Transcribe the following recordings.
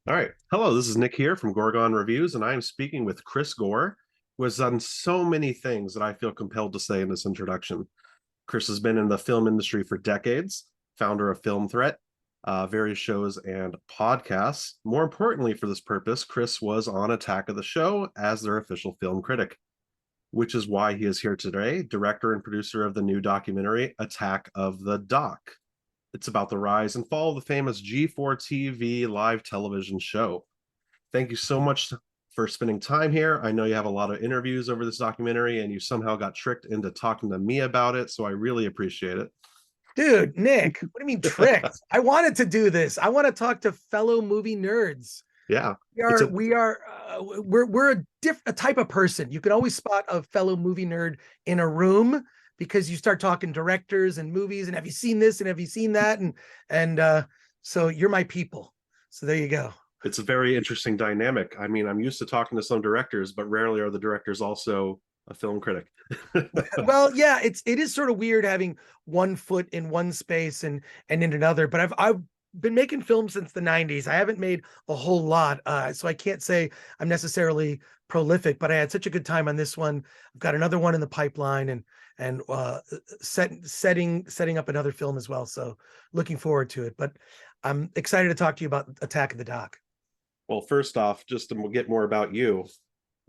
All right. Hello, this is Nick here from Gorgon Reviews, and I am speaking with Chris Gore, who has done so many things that I feel compelled to say in this introduction. Chris has been in the film industry for decades, founder of Film Threat, various shows and podcasts. More importantly, for this purpose, Chris was on Attack of the Show as their official film critic, which is why he is here today, director and producer of the new documentary, Attack of the Doc. It's about the rise and fall of the famous G4 TV live television show. Thank you so much for spending time here. I know you have a lot of interviews over this documentary and you somehow got tricked into talking to me about it, so I really appreciate it. Dude, Nick, what do you mean tricked? I wanted to do this. I want to talk to fellow movie nerds. Yeah, We it's are a we are we're a type of person. You can always spot a fellow movie nerd in a room because you start talking directors and movies and have you seen this and have you seen that and so you're my people. So there you go. it's a very interesting dynamic. I mean, I'm used to talking to some directors, but rarely are the directors also a film critic. Well, yeah, it is sort of weird having one foot in one space and in another, but I've been making films since the 90s. I haven't made a whole lot, so I can't say I'm necessarily prolific, but I had such a good time on this one. I've got another one in the pipeline and setting up another film as well. So looking forward to it. But I'm excited to talk to you about Attack of the Doc. Well, first off, just to get more about you,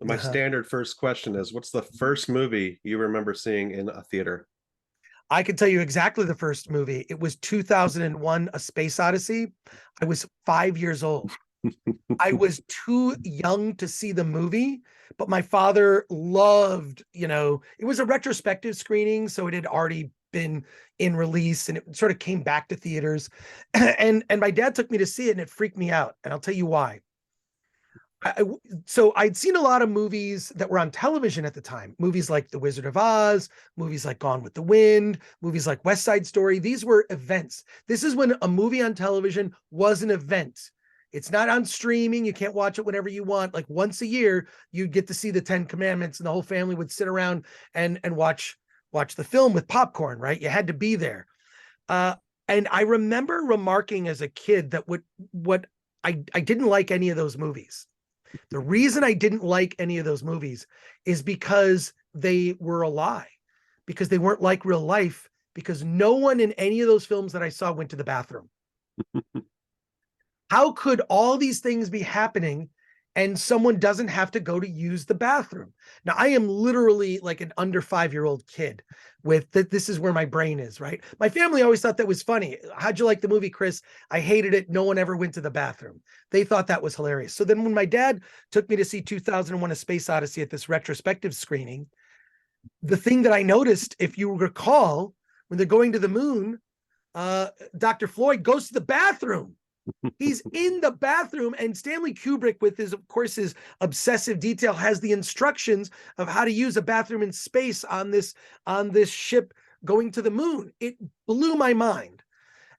my Uh-huh. standard first question is, what's the first movie you remember seeing in a theater? I can tell you exactly the first movie. It was 2001, A Space Odyssey. I was 5 years old. I was too young to see the movie, but my father loved, it was a retrospective screening, so it had already been in release and it sort of came back to theaters. And my dad took me to see it and it freaked me out. And I'll tell you why. I, so I'd seen a lot of movies that were on television at the time, movies like The Wizard of Oz, movies like Gone with the Wind, movies like West Side Story. These were events. This is when a movie on television was an event. It's not on streaming. You can't watch it whenever you want. Like once a year, you'd get to see the 10 Commandments and the whole family would sit around and watch the film with popcorn, right? You had to be there. Uh, and I remember remarking as a kid that what I didn't like any of those movies. The reason I didn't like any of those movies is because they were a lie, because they weren't like real life, because no one in any of those films that I saw went to the bathroom. How could all these things be happening and someone doesn't have to go to use the bathroom? Now, I am literally like an under 5-year-old kid with that. This is where my brain is, right? My family always thought that was funny. How'd you like the movie, Chris? I hated it. No one ever went to the bathroom. They thought that was hilarious. So then when my dad took me to see 2001: A Space Odyssey at this retrospective screening, the thing that I noticed, if you recall, when they're going to the moon, Dr. Floyd goes to the bathroom. He's in the bathroom, and Stanley Kubrick, with his, of course, his obsessive detail, has the instructions of how to use a bathroom in space on this ship going to the moon. It blew my mind.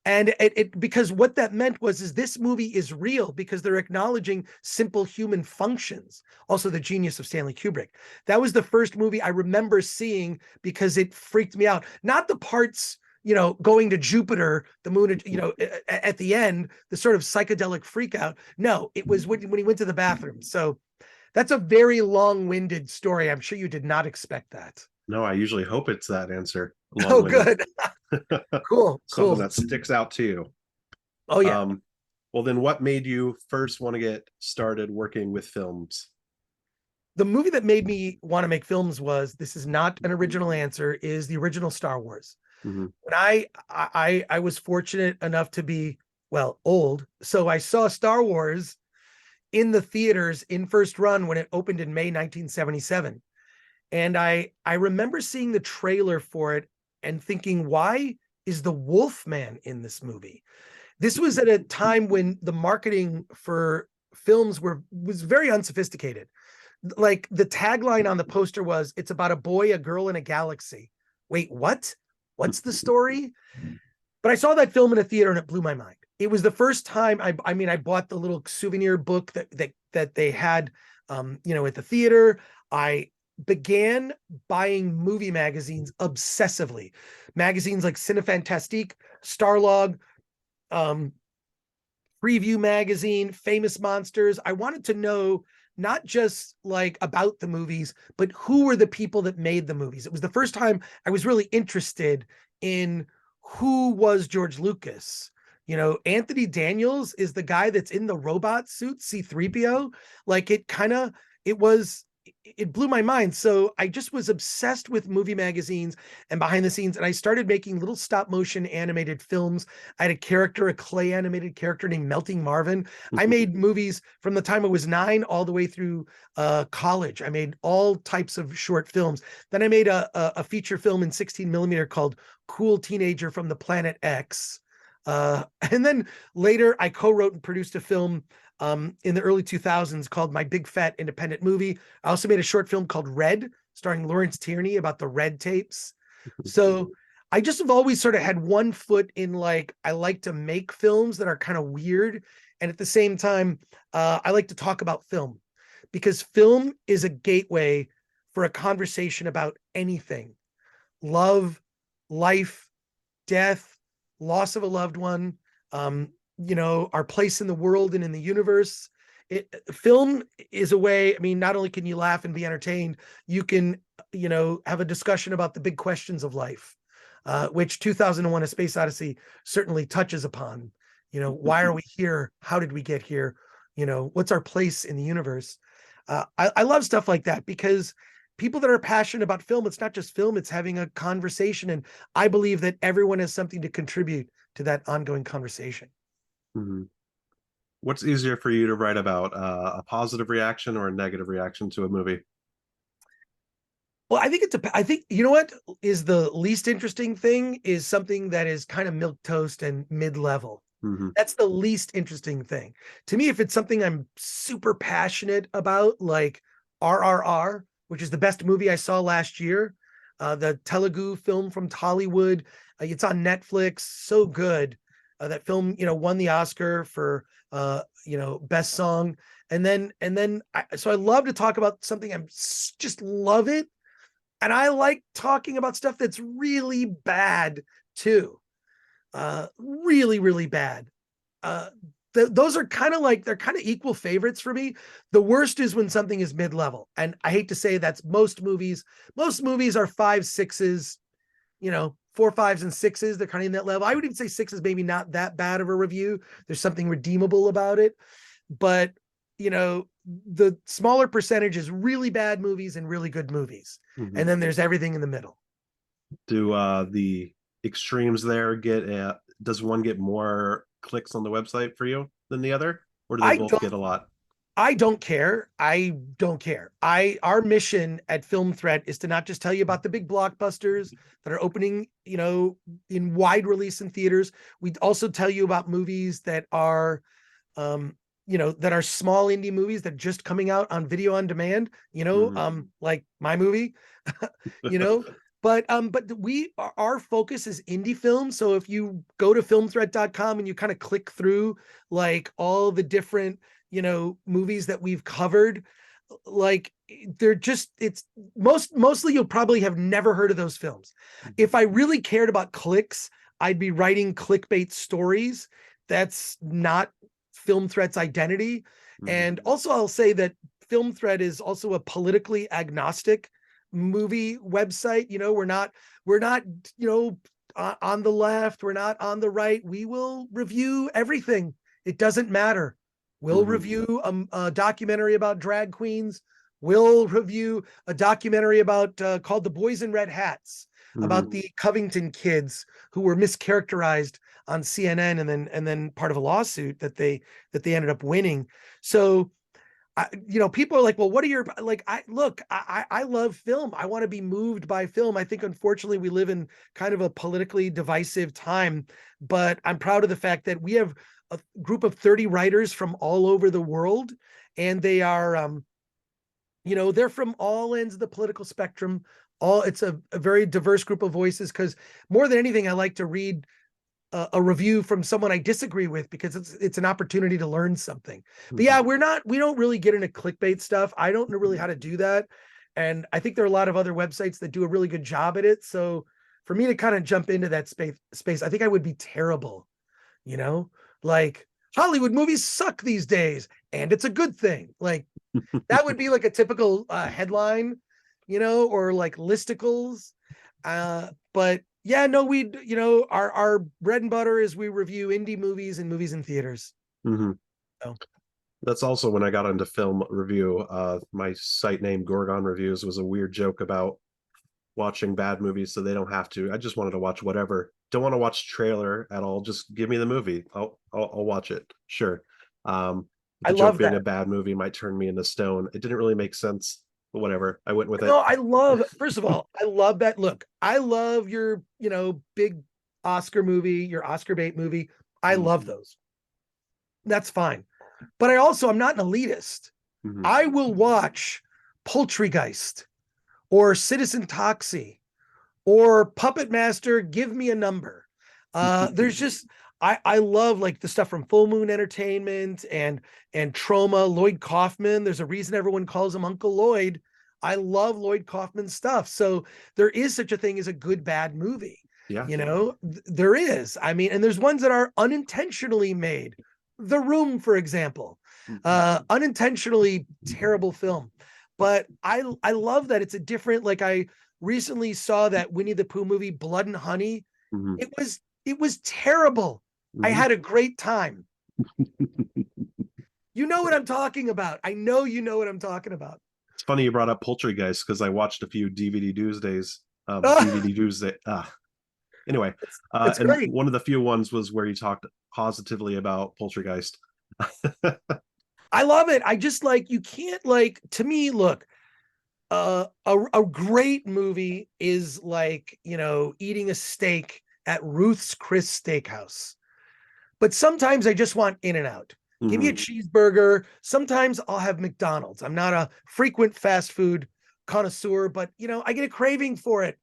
And it because what that meant is this movie is real because they're acknowledging simple human functions. Also, the genius of Stanley Kubrick. That was the first movie I remember seeing because it freaked me out. Not the parts, going to Jupiter, the moon, at the end, the sort of psychedelic freak out. No, it was when he went to the bathroom. So that's a very long-winded story. I'm sure you did not expect that. No, I usually hope it's that answer, Oh, long-winded. good. Cool, Something cool. that sticks out to you. Oh, yeah. Um, well, then what made you first want to get started working with films? The movie that made me want to make films was, this is not an original answer, is the original Star Wars. Mm-hmm. When I was fortunate enough to be, well, old, so I saw Star Wars in the theaters in first run when it opened in May 1977. And I remember seeing the trailer for it and thinking, why is the Wolfman in this movie? This was at a time when the marketing for films was very unsophisticated. Like the tagline on the poster was, "It's about a boy, a girl, and a galaxy." Wait, what? What's the story? But I saw that film in a theater and it blew my mind. It was the first time I mean, I bought the little souvenir book that they had, at the theater. I began buying movie magazines obsessively. Magazines like Cinefantastique, Starlog, um, Preview Magazine, Famous Monsters. I wanted to know not just like about the movies, but who were the people that made the movies. It was the first time I was really interested in who was George Lucas. You know, Anthony Daniels is the guy that's in the robot suit, C-3PO. Like it blew my mind. So I just was obsessed with movie magazines and behind the scenes. And I started making little stop motion animated films. I had a clay animated character named Melting Marvin. I made movies from the time I was 9 all the way through college. I made all types of short films. Then I made a feature film in 16 millimeter called Cool Teenager from the Planet X. And then later I co-wrote and produced a film in the early 2000s called My Big Fat Independent Movie. I also made a short film called Red, starring Lawrence Tierney, about the Red tapes. So I just have always sort of had one foot in, like, I like to make films that are kind of weird. And at the same time, I like to talk about film, because film is a gateway for a conversation about anything: love, life, death, loss of a loved one, our place in the world and in the universe. Film is a way, I mean, not only can you laugh and be entertained, you can, have a discussion about the big questions of life, which 2001: A Space Odyssey certainly touches upon. Why are we here? How did we get here? What's our place in the universe? I love stuff like that, because people that are passionate about film, it's not just film, it's having a conversation. And I believe that everyone has something to contribute to that ongoing conversation. Mm-hmm. What's easier for you to write about, a positive reaction or a negative reaction to a movie? Well, I think, you know what is the least interesting thing is something that is kind of milquetoast and mid-level. Mm-hmm. That's the least interesting thing. To me, if it's something I'm super passionate about, like RRR, which is the best movie I saw last year, the Telugu film from Tollywood, it's on Netflix, so good. That film, won the Oscar for, best song. So I love to talk about something just love it. And I like talking about stuff that's really bad too. Really, really bad. Those are kind of like, they're kind of equal favorites for me. The worst is when something is mid-level. And I hate to say that's most movies. Most movies are 5, 6s, 4, 5s, and 6s. They're kind of in that level. I would even say 6 is maybe not that bad of a review. There's something redeemable about it. But, the smaller percentage is really bad movies and really good movies. Mm-hmm. And then there's everything in the middle. Do the extremes there does one get more clicks on the website for you than the other, or do they both get a lot? I don't care. Our mission at Film Threat is to not just tell you about the big blockbusters that are opening, in wide release in theaters. We also tell you about movies that are, that are small indie movies that are just coming out on video on demand, like my movie, But our focus is indie film. So if you go to filmthreat.com and you kind of click through like all the different, movies that we've covered, like mostly you'll probably have never heard of those films. If I really cared about clicks, I'd be writing clickbait stories. That's not Film Threat's identity. Mm-hmm. And also I'll say that Film Threat is also a politically agnostic movie website. We're not, on the left, we're not on the right. We will review everything. It doesn't matter. We'll review a documentary about drag queens. We'll review a documentary about called The Boys in Red Hats, about the Covington kids who were mischaracterized on CNN and then part of a lawsuit that they ended up winning. So people are like, well, what are your, like, I love film. I want to be moved by film. I think, unfortunately, we live in kind of a politically divisive time, but I'm proud of the fact that we have a group of 30 writers from all over the world. And they are, they're from all ends of the political spectrum. It's a very diverse group of voices, because more than anything, I like to read a review from someone I disagree with, because it's an opportunity to learn something. But yeah, we don't really get into clickbait stuff. I don't know really how to do that. And I think there are a lot of other websites that do a really good job at it. So for me to kind of jump into that space, I think I would be terrible, like Hollywood movies suck these days, and it's a good thing. Like that would be like a typical headline, or like listicles. But yeah, no, our bread and butter is we review indie movies and movies in theaters. Mhm. So. That's also when I got into film review. My site name Gorgon Reviews was a weird joke about watching bad movies so they don't have to. I just wanted to watch whatever. Don't want to watch trailer at all. Just give me the movie. I'll watch it. Sure. I The joke love being a that. bad movie might turn me into stone. It didn't really make sense, but whatever. I went with it. No, first of all, I love that. Look, I love your, big Oscar movie, your Oscar bait movie. I love those. That's fine. But I'm not an elitist. Mm-hmm. I will watch Poultrygeist or Citizen Toxie or Puppet Master, Give Me a Number. There's just I love like the stuff from Full Moon Entertainment and Trauma, Lloyd Kaufman. There's a reason everyone calls him Uncle Lloyd. I love Lloyd Kaufman's stuff. So there is such a thing as a good bad movie. Yeah. There is. I mean, and there's ones that are unintentionally made. The Room, for example, unintentionally terrible film. But I love that it's a different, like I recently saw that Winnie the Pooh movie, Blood and Honey. Mm-hmm. It was terrible. Mm-hmm. I had a great time. You know what I'm talking about. I know you know what I'm talking about. It's funny you brought up Poultrygeist because I watched a few DVD Tuesdays. DVD Tuesday. Anyway, it's and great. one of the few ones was where you talked positively about Poultrygeist. I love it. I just like, you can't like, to me, look, a great movie is like, eating a steak at Ruth's Chris Steakhouse. But sometimes I just want In-N-Out. Give me a cheeseburger. Sometimes I'll have McDonald's. I'm not a frequent fast food connoisseur, but I get a craving for it.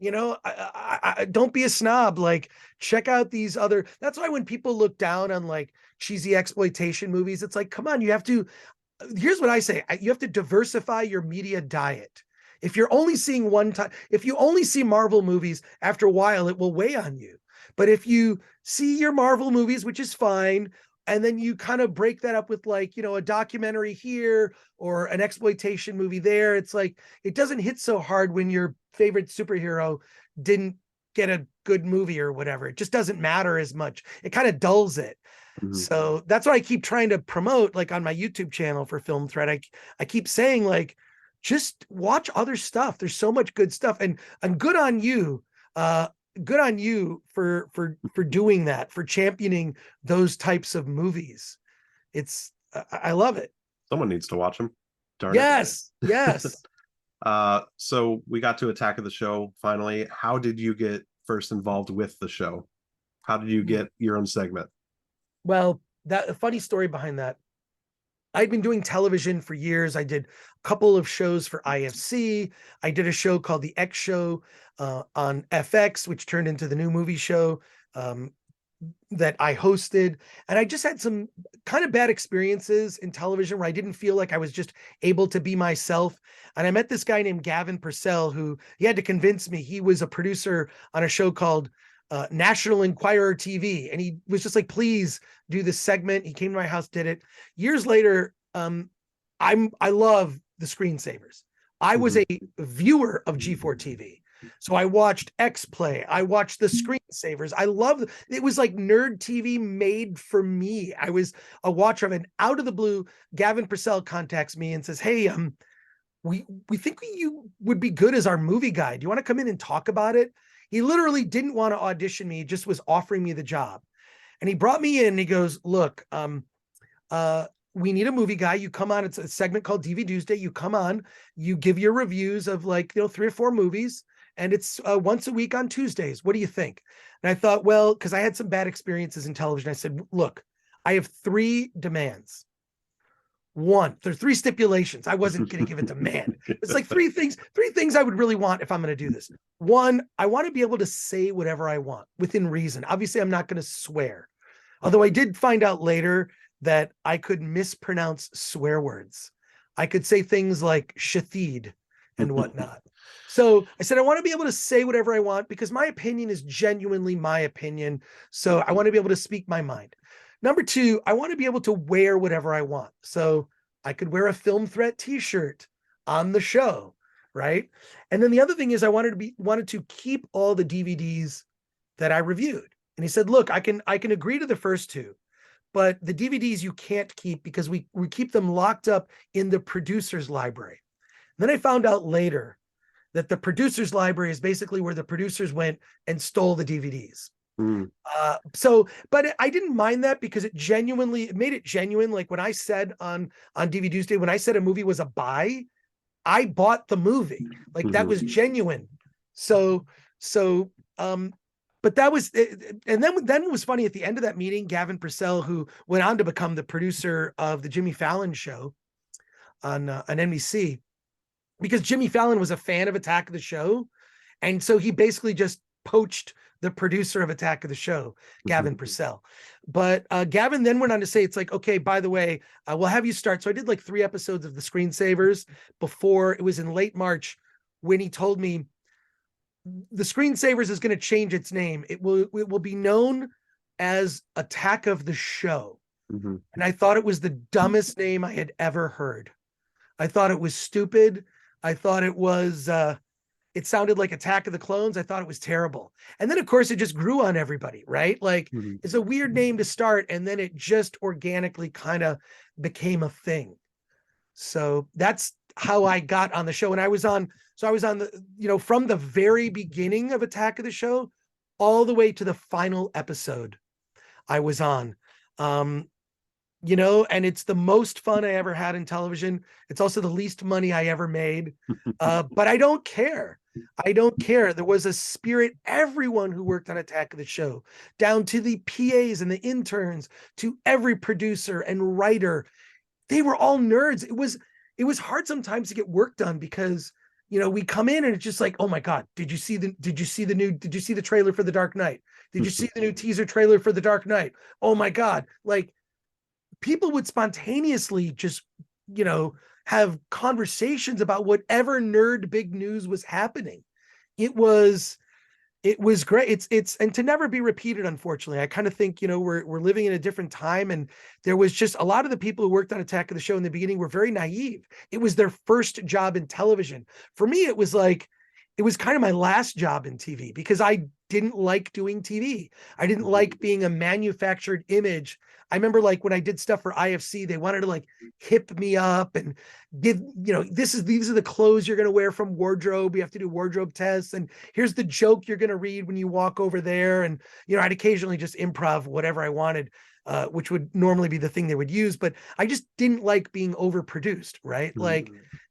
I don't be a snob. Like, check out these other. That's why when people look down on like cheesy exploitation movies, it's like, come on, you have to. Here's what I say: you have to diversify your media diet. If you're only seeing one time, if you only see Marvel movies, after a while it will weigh on you. But if you see your Marvel movies, which is fine, and then you kind of break that up with like, a documentary here or an exploitation movie there, it's like, it doesn't hit so hard when your favorite superhero didn't get a good movie or whatever. It just doesn't matter as much. It kind of dulls it. So that's what I keep trying to promote, like on my YouTube channel for Film Thread. I keep saying, like, just watch other stuff. There's so much good stuff, and good on you. Good on you for doing that, for championing those types of movies. I love it. Someone needs to watch them. Darn yes it. Yes. So we got to Attack of the Show finally. How did you get first involved with the show? How did you get your own segment? Well, that a funny story behind that. I'd been doing television for years. I did a couple of shows for IFC. I did a show called The X Show on FX, which turned into the New Movie Show that I hosted. And I just had some kind of bad experiences in television where I didn't feel like I was just able to be myself. And I met this guy named Gavin Purcell, who he had to convince me. He was a producer on a show called National Enquirer TV, and he was just like, please do this segment. He came to my house, did it. Years later, I love the screensavers. I was a viewer of G4 TV, so I watched X Play. I watched the screensavers. I love it. Was like nerd TV made for me. I was a watcher of it. And out of the blue, Gavin Purcell contacts me and says, hey, we think you would be good as our movie guy. Do you want to come in and talk about it? He literally didn't want to audition me, just was offering me the job. And he brought me in and he goes, look, we need a movie guy. You come on, it's a segment called DVD Tuesday. You come on, you give your reviews of like, 3 or 4 movies, and it's once a week on Tuesdays. What do you think? And I thought, well, because I had some bad experiences in television, I said, look, I have 3 demands. One, there's 3 stipulations. I wasn't going to give a demand. It's like 3 things I would really want if I'm going to do this. One, I want to be able to say whatever I want within reason. Obviously, I'm not going to swear. Although I did find out later that I could mispronounce swear words. I could say things like shatheed and whatnot. So I said, I want to be able to say whatever I want because my opinion is genuinely my opinion. So I want to be able to speak my mind. Number two, I want to be able to wear whatever I want. So I could wear a Film Threat t-shirt on the show, right? And then the other thing is I wanted to keep all the DVDs that I reviewed. And he said, look, I can agree to the first two, but the DVDs you can't keep because we keep them locked up in the producer's library. And then I found out later that the producer's library is basically where the producers went and stole the DVDs. Mm. But I didn't mind that because it made it genuine. Like when I said on DVD Day, when I said a movie was a buy, I bought the movie. Like that was genuine. So, but that was, and then it was funny at the end of that meeting, Gavin Purcell, who went on to become the producer of the Jimmy Fallon show on NBC, because Jimmy Fallon was a fan of Attack of the Show. And so he basically just poached the producer of Attack of the Show, Gavin Purcell. But Gavin then went on to say, it's like, okay, by the way, we'll have you start. So I did like 3 episodes of The Screensavers before, it was in late March when he told me The Screensavers is going to change its name. It will be known as Attack of the Show. And I thought it was the dumbest name I had ever heard. I thought it was stupid. I thought it was, it sounded like Attack of the Clones. I thought it was terrible. And then, of course, it just grew on everybody, right? Like, it's a weird name to start, and then it just organically kind of became a thing. So that's how I got on the show. And I was on the, from the very beginning of Attack of the Show all the way to the final episode I was on. And it's the most fun I ever had in television. It's also the least money I ever made. But I don't care. I don't care. There was a spirit. Everyone who worked on Attack of the Show, down to the PAs and the interns, to every producer and writer, they were all nerds. It was hard sometimes to get work done because, we come in and it's just like, oh my God, did you see the trailer for The Dark Knight? Did you see the new teaser trailer for The Dark Knight? Oh my God. Like, people would spontaneously just, have conversations about whatever nerd big news was happening. It was great. It's and to never be repeated, unfortunately. I kind of think, we're living in a different time, and there was just a lot of the people who worked on Attack of the Show in the beginning were very naive. It was their first job in television. For me, it was kind of my last job in TV because I didn't like doing TV. I didn't like being a manufactured image. I remember when I did stuff for IFC, they wanted to hip me up and give, these are the clothes you're going to wear from wardrobe. You have to do wardrobe tests. And here's the joke you're going to read when you walk over there. And, I'd occasionally just improv whatever I wanted, which would normally be the thing they would use. But I just didn't like being overproduced, right?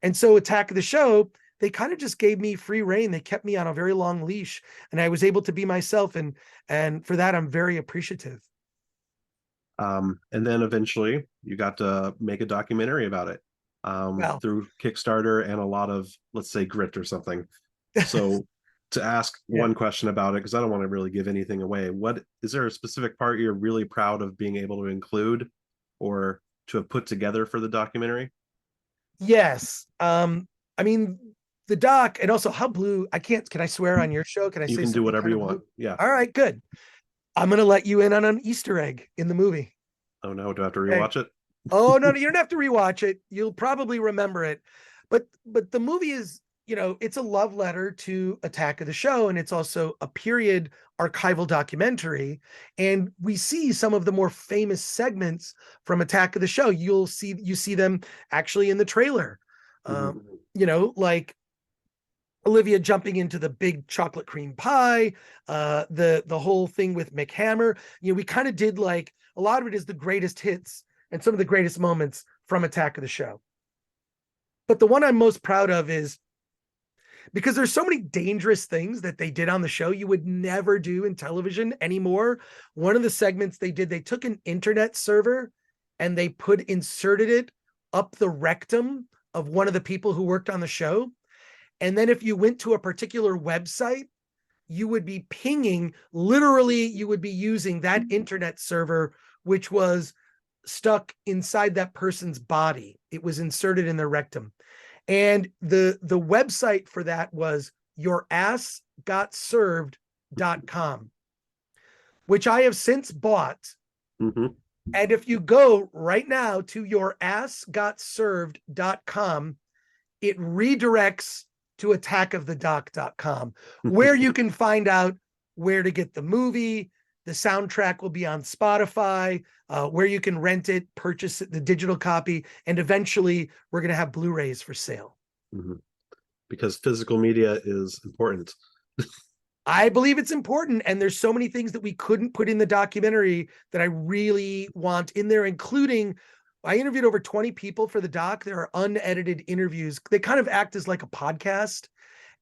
And so Attack of the Show, they kind of just gave me free reign. They kept me on a very long leash, and I was able to be myself. And for that, I'm very appreciative. And then eventually you got to make a documentary about it through Kickstarter and a lot of, let's say, grit or something. So to ask one question about it, because I don't want to really give anything away, what is there a specific part you're really proud of being able to include or to have put together for the documentary? Yes. I mean, the doc, and also how blue, can I swear on your show? Can I say you can do whatever you want? Yeah. All right, good. I'm going to let you in on an Easter egg in the movie. Oh no, do I have to rewatch it? Oh, no, you don't have to rewatch it. You'll probably remember it. But the movie is, it's a love letter to Attack of the Show, and it's also a period archival documentary. And we see some of the more famous segments from Attack of the Show. You see them actually in the trailer. Like Olivia jumping into the big chocolate cream pie, the whole thing with Mick Hammer. We kind of did a lot of it is the greatest hits and some of the greatest moments from Attack of the Show. But the one I'm most proud of is because there's so many dangerous things that they did on the show you would never do in television anymore. One of the segments they took an internet server and they inserted it up the rectum of one of the people who worked on the show. And then if you went to a particular website, you would be pinging, literally, you would be using that internet server, which was stuck inside that person's body. It was inserted in their rectum. And the website for that was yourassgotserved.com, which I have since bought. And if you go right now to yourassgotserved.com, it redirects to attackofthedoc.com, where you can find out where to get the movie. The soundtrack will be on Spotify, where you can rent it, purchase it, the digital copy, and eventually we're going to have Blu-rays for sale. Mm-hmm. Because physical media is important. I believe it's important, and there's so many things that we couldn't put in the documentary that I really want in there, including I interviewed over 20 people for the doc. There are unedited interviews. They kind of act as like a podcast,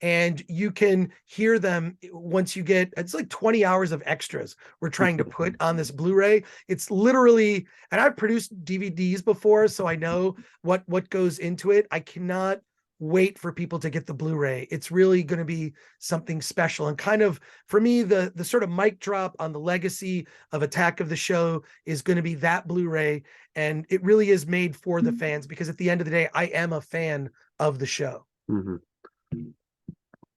and you can hear them once you get, it's like 20 hours of extras we're trying to put on this Blu-ray. It's literally, and I've produced DVDs before, so I know what goes into it. I cannot wait for people to get the Blu-ray. It's really going to be something special. And kind of, for me, the sort of mic drop on the legacy of Attack of the Show is going to be that Blu-ray. And it really is made for the fans, because at the end of the day, I am a fan of the show. Mm-hmm.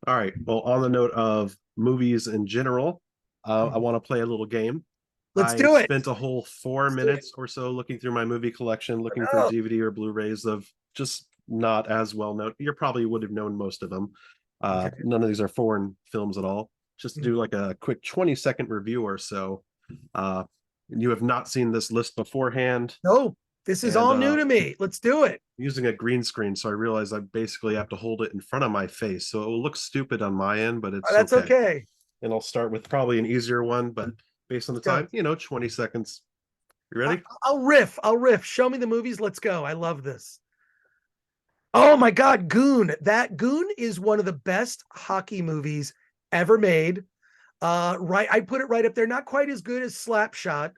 All right. Well, on the note of movies in general, I want to play a little game. Let's do it. Spent a whole 4 minutes or so looking through my movie collection, looking for DVD or Blu-rays of just not as well known. You probably would have known most of them. Okay. None of these are foreign films at all. Just to do like a quick 20-second review or so. You have not seen this list beforehand. No, this is all new to me. Let's do it. Using a green screen, so I realize I basically have to hold it in front of my face, so it will look stupid on my end, but it's that's okay. And I'll start with probably an easier one, but based on the time, 20 seconds. You ready? I'll riff. Show me the movies. Let's go. I love this. Oh my God, Goon. That Goon is one of the best hockey movies ever made. Right, I put it right up there. Not quite as good as Slapshot,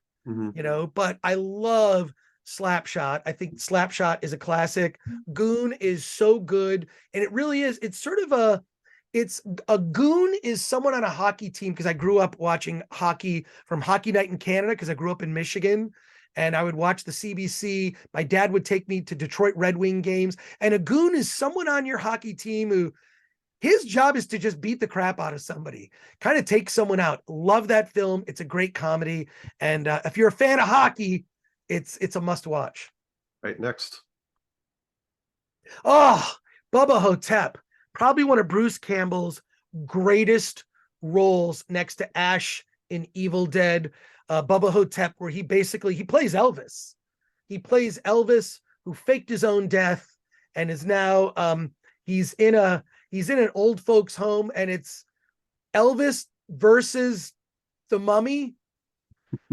but I love Slapshot. I think Slapshot is a classic. Goon is so good, and it really is. It's sort of a goon is someone on a hockey team, because I grew up watching hockey from Hockey Night in Canada, because I grew up in Michigan. And I would watch the CBC. My dad would take me to Detroit Red Wing games. And a goon is someone on your hockey team who his job is to just beat the crap out of somebody, kind of take someone out. Love that film. It's a great comedy. And if you're a fan of hockey, it's a must watch. Right, next. Oh, Bubba Hotep. Probably one of Bruce Campbell's greatest roles, next to Ash in Evil Dead. Bubba Hotep, where he plays Elvis. He plays Elvis, who faked his own death and is now he's in an old folks home, and it's Elvis versus the Mummy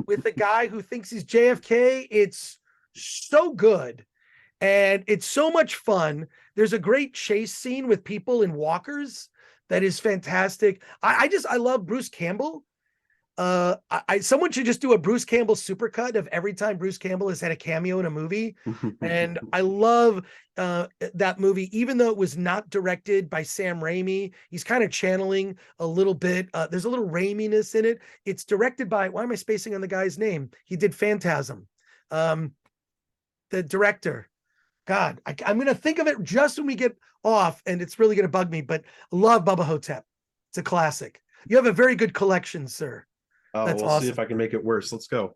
with the guy who thinks he's JFK. It's so good, and it's so much fun. There's a great chase scene with people in walkers that is fantastic. I love Bruce Campbell. Someone should just do a Bruce Campbell supercut of every time Bruce Campbell has had a cameo in a movie. And I love that movie, even though it was not directed by Sam Raimi. He's kind of channeling a little bit. There's a little Raiminess in it. It's directed by, why am I spacing on the guy's name? He did Phantasm. The director. God, I'm going to think of it just when we get off, and it's really going to bug me, but I love Bubba Hotep. It's a classic. You have a very good collection, sir. That's we'll awesome. See if I can make it worse. Let's go.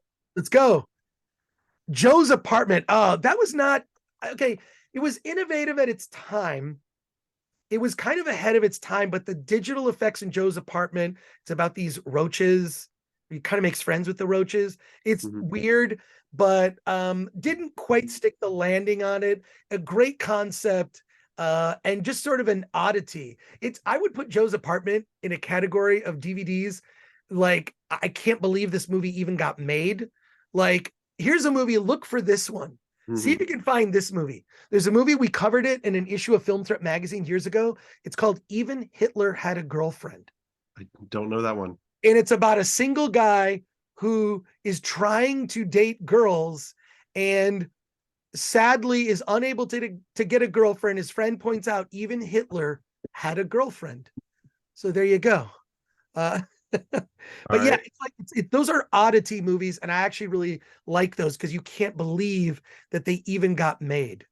Joe's Apartment. Oh, that was not okay. It was innovative at its time. It was kind of ahead of its time, but the digital effects in Joe's Apartment, it's about these roaches. He kind of makes friends with the roaches. It's weird, but didn't quite stick the landing on it. A great concept, and just sort of an oddity. I would put Joe's Apartment in a category of DVDs. Like, I can't believe this movie even got made. Like, here's a movie, look for this one. See if you can find this movie. There's a movie, we covered it in an issue of Film Threat magazine years ago. It's called Even Hitler Had a Girlfriend. I don't know that one. And it's about a single guy who is trying to date girls and sadly is unable to get a girlfriend. His friend points out even Hitler had a girlfriend. So there you go. But yeah, it's like those are oddity movies, and I actually really like those because you can't believe that they even got made.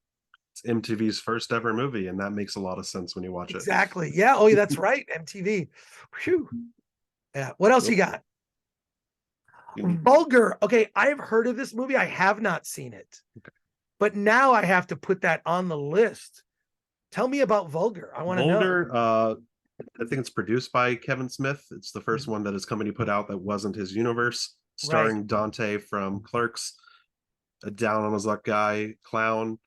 It's MTV's first ever movie, and that makes a lot of sense when you watch it. Exactly. Yeah. Oh, that's right. MTV. Whew. Yeah. What else you got? Vulgar. Okay, I've heard of this movie. I have not seen it. Okay. But now I have to put that on the list. Tell me about Vulgar. I want to know. Vulgar, I think it's produced by Kevin Smith. It's the first one that his company put out that wasn't his universe, starring Dante from Clerks, a down on his luck guy, clown,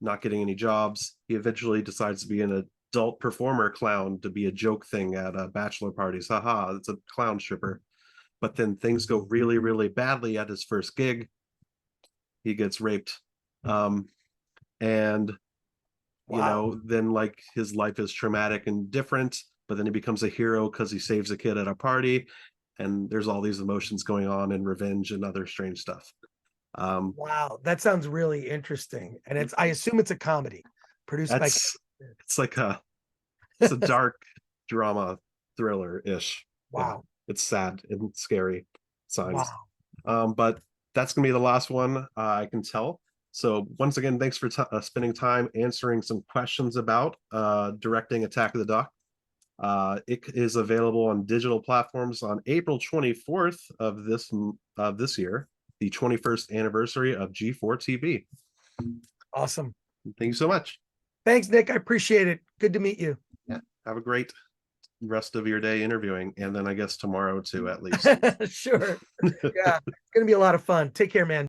not getting any jobs. He eventually decides to be an adult performer clown to be a joke thing at bachelor parties. Haha, it's a clown stripper. But then things go really, really badly at his first gig. He gets raped. And you know, then like his life is traumatic and different, but then he becomes a hero because he saves a kid at a party, and there's all these emotions going on and revenge and other strange stuff. Wow, that sounds really interesting. And I assume it's a comedy produced by. It's like it's a dark drama thriller-ish. Wow. It's sad and scary signs. Wow. But that's gonna be the last one, I can tell. So once again, thanks for spending time answering some questions about directing Attack of the Duck. It is available on digital platforms on April 24th of this year, the 21st anniversary of G4 TV. Awesome. Thank you so much. Thanks, Nick. I appreciate it. Good to meet you. Yeah. Have a great rest of your day interviewing, and then I guess tomorrow too, at least. Sure. Yeah, it's gonna be a lot of fun. Take care, man.